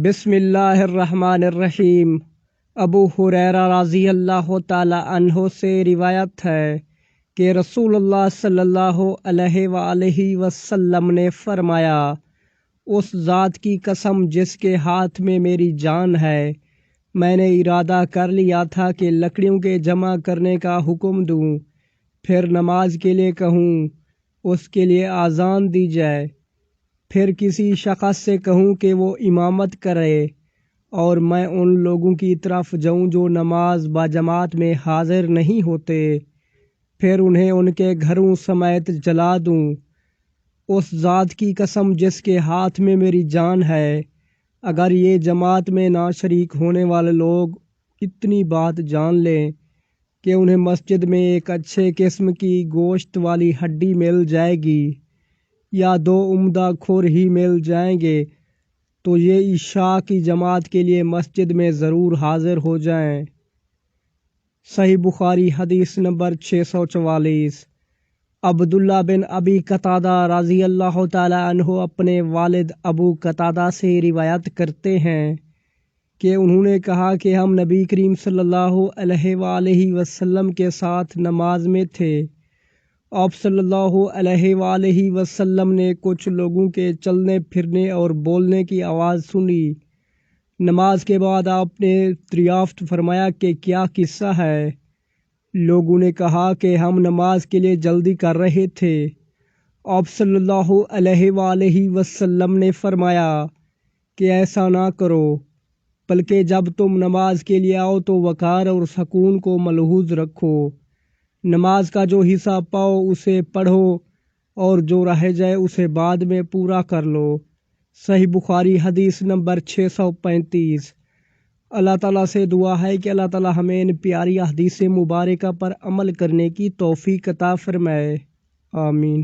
بسم اللہ الرحمن الرحیم۔ ابو ہریرہ رضی اللہ تعالی عنہ سے روایت ہے کہ رسول اللہ صلی اللہ علیہ وآلہ وسلم نے فرمایا، اس ذات کی قسم جس کے ہاتھ میں میری جان ہے، میں نے ارادہ کر لیا تھا کہ لکڑیوں کے جمع کرنے کا حکم دوں، پھر نماز کے لیے کہوں، اس کے لیے اذان دی جائے، پھر کسی شخص سے کہوں کہ وہ امامت کرے، اور میں ان لوگوں کی طرف جاؤں جو نماز باجماعت میں حاضر نہیں ہوتے، پھر انہیں ان کے گھروں سمیت جلا دوں۔ اس ذات کی قسم جس کے ہاتھ میں میری جان ہے، اگر یہ جماعت میں نہ شریک ہونے والے لوگ اتنی بات جان لیں کہ انہیں مسجد میں ایک اچھے قسم کی گوشت والی ہڈی مل جائے گی یا 2 عمدہ کھر ہی مل جائیں گے، تو یہ عشاء کی جماعت کے لیے مسجد میں ضرور حاضر ہو جائیں۔ صحیح بخاری حدیث نمبر 644۔ عبداللہ بن ابی قتادہ رضی اللہ تعالی عنہ اپنے والد ابو قتادہ سے روایت کرتے ہیں کہ انہوں نے کہا کہ ہم نبی کریم صلی اللہ علیہ وآلہ وسلم کے ساتھ نماز میں تھے۔ آپ صلی اللہ علیہ وآلہ وسلم نے کچھ لوگوں کے چلنے پھرنے اور بولنے کی آواز سنی۔ نماز کے بعد آپ نے دریافت فرمایا کہ کیا قصہ ہے؟ لوگوں نے کہا کہ ہم نماز کے لیے جلدی کر رہے تھے۔ آپ صلی اللہ علیہ وآلہ وسلم نے فرمایا کہ ایسا نہ کرو، بلکہ جب تم نماز کے لیے آؤ تو وقار اور سکون کو ملحوظ رکھو، نماز کا جو حصہ پاؤ اسے پڑھو اور جو رہ جائے اسے بعد میں پورا کر لو۔ صحیح بخاری حدیث نمبر 635۔ اللہ تعالیٰ سے دعا ہے کہ اللہ تعالیٰ ہمیں ان پیاری احادیث مبارکہ پر عمل کرنے کی توفیق عطا فرمائے، آمین۔